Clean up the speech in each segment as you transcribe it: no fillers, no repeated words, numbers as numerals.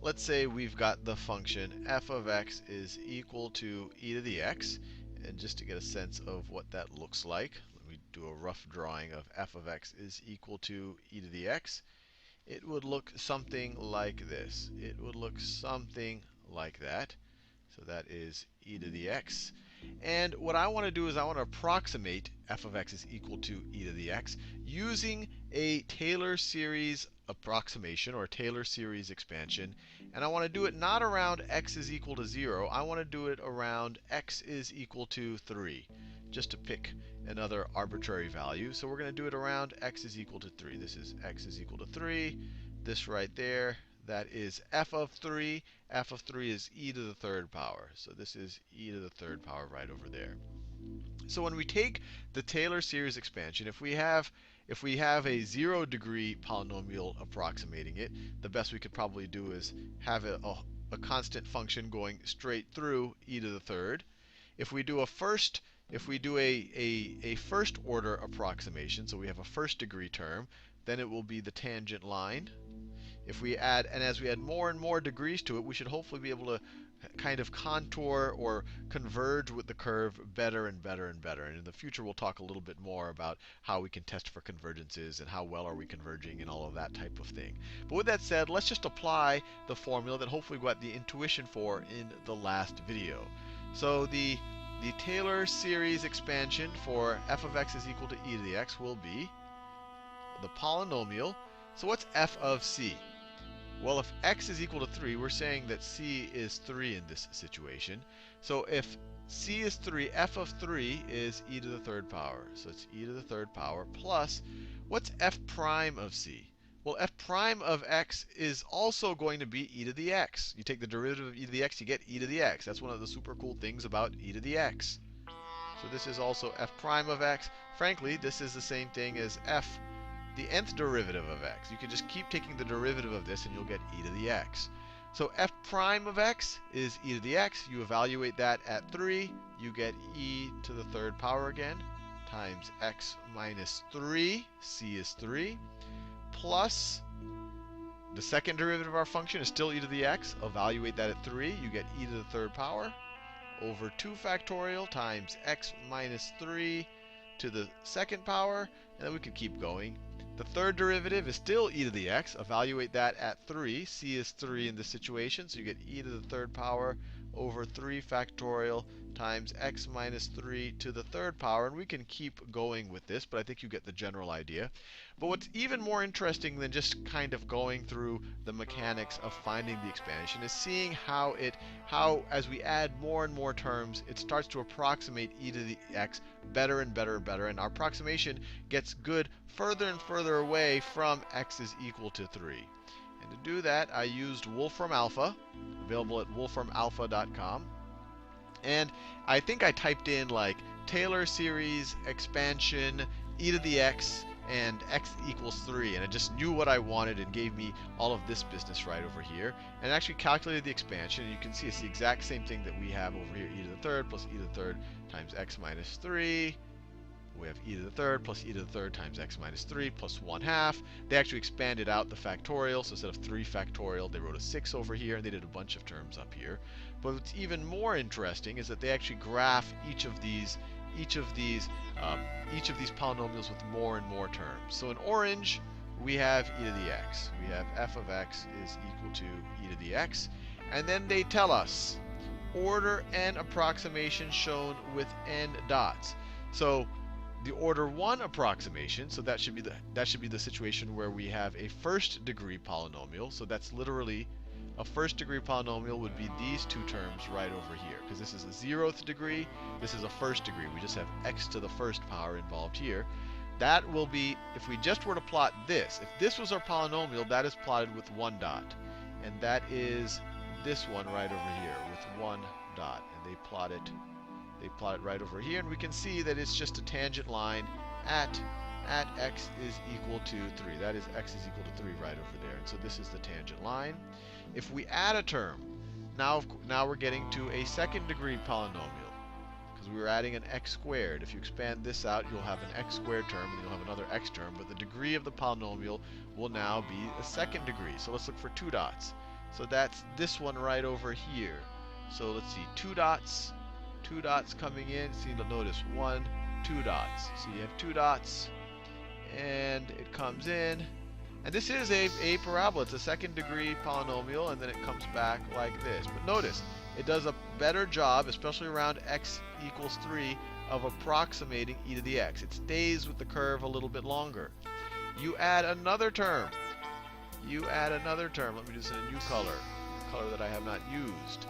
let's say we've got the function f of x is equal to e to the x. And just to get a sense of what that looks like, let me do a rough drawing of f of x is equal to e to the x. It would look something like this. It would look something like that. So that is e to the x. And what I want to do is I want to approximate f of x is equal to e to the x using a Taylor series approximation or a Taylor series expansion. And I want to do it not around x is equal to 0. I want to do it around x is equal to 3, just to pick another arbitrary value. So we're going to do it around x is equal to 3. This is x is equal to 3. This right there, that is f of 3. F of 3 is e to the third power. So this is e to the third power right over there. So when we take the Taylor series expansion, if we have a 0-degree polynomial approximating it, the best we could probably do is have a constant function going straight through e to the third. If we do a first order approximation, so we have a first degree term, then it will be the tangent line. If we add, and as we add more and more degrees to it, we should hopefully be able to kind of contour or converge with the curve better and better and better. And in the future, we'll talk a little bit more about how we can test for convergences and how well are we converging and all of that type of thing. But with that said, let's just apply the formula that hopefully we got the intuition for in the last video. So the Taylor series expansion for f of x is equal to e to the x will be the polynomial. So what's f of c? Well, if x is equal to 3, we're saying that c is 3 in this situation. So if c is 3, f of 3 is e to the third power. So it's e to the third power plus, what's f prime of c? Well, f prime of x is also going to be e to the x. You take the derivative of e to the x, you get e to the x. That's one of the super cool things about e to the x. So this is also f prime of x. Frankly, this is the same thing as f the nth derivative of x. You can just keep taking the derivative of this and you'll get e to the x. So f prime of x is e to the x. You evaluate that at 3. You get e to the third power again times x minus 3. C is 3. Plus the second derivative of our function is still e to the x. Evaluate that at 3. You get e to the third power over 2 factorial times x minus 3 to the second power. And then we could keep going. The third derivative is still e to the x. Evaluate that at 3. C is 3 in this situation, so you get e to the third power over 3 factorial times x minus 3 to the third power. And we can keep going with this, but I think you get the general idea. But what's even more interesting than just kind of going through the mechanics of finding the expansion is seeing how as we add more and more terms, it starts to approximate e to the x better and better and better. And our approximation gets good further and further away from x is equal to 3. And to do that, I used Wolfram Alpha, available at wolframalpha.com. And I think I typed in like Taylor series expansion e to the x and x equals 3. And it just knew what I wanted and gave me all of this business right over here. And actually calculated the expansion. And you can see it's the exact same thing that we have over here, e to the third plus e to the third times x minus 3. We have e to the third plus e to the third times x minus 3 plus 1/2. They actually expanded out the factorial. So instead of 3 factorial, they wrote a 6 over here. And they did a bunch of terms up here. But what's even more interesting is that they actually graph each of these polynomials with more and more terms. So in orange, we have e to the x. We have f of x is equal to e to the x. And then they tell us order n approximation shown with n dots. So the order 1 approximation, so that should be the situation where we have a first degree polynomial. So that's literally a first degree polynomial would be these two terms right over here, because this is a 0th degree, this is a first degree. We just have x to the first power involved here. That will be, if we just were to plot this, if this was our polynomial, that is plotted with 1 dot. And that is this one right over here with 1 dot. And they plot it right over here, and we can see that it's just a tangent line at x is equal to 3. That is x is equal to 3 right over there. And so this is the tangent line. If we add a term, now we're getting to a second degree polynomial, because we were adding an x squared. If you expand this out, you'll have an x squared term, and you'll have another x term, but the degree of the polynomial will now be a second degree. So let's look for 2 dots. So that's this one right over here. So let's see, two dots coming in. See, notice 1, 2 dots. So you have 2 dots, and it comes in. And this is a parabola. It's a second degree polynomial, and then it comes back like this. But notice, it does a better job, especially around x equals 3, of approximating e to the x. It stays with the curve a little bit longer. You add another term. Let me just in a new color that I have not used.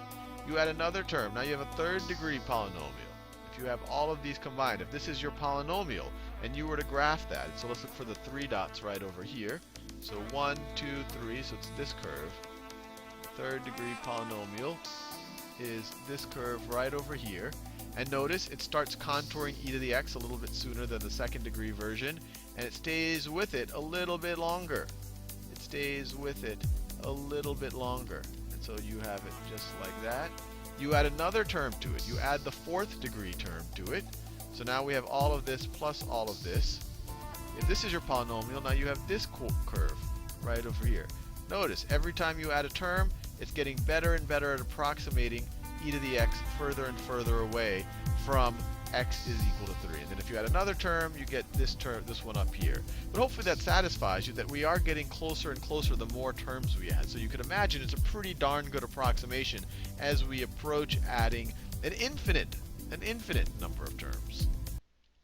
You add another term. Now you have a third degree polynomial. If you have all of these combined, if this is your polynomial, and you were to graph that, so let's look for the 3 dots right over here. So 1, 2, 3, so it's this curve. Third degree polynomial is this curve right over here. And notice it starts contouring e to the x a little bit sooner than the second degree version, and it stays with it a little bit longer. And so you have it just like that. You add another term to it. You add the 4th degree term to it. So now we have all of this plus all of this. If this is your polynomial, now you have this curve right over here. Notice, every time you add a term, it's getting better and better at approximating e to the x further and further away from x is equal to 3. And then if you add another term, you get this term, this one up here. But hopefully that satisfies you that we are getting closer and closer the more terms we add. So you can imagine it's a pretty darn good approximation as we approach adding an infinite number of terms.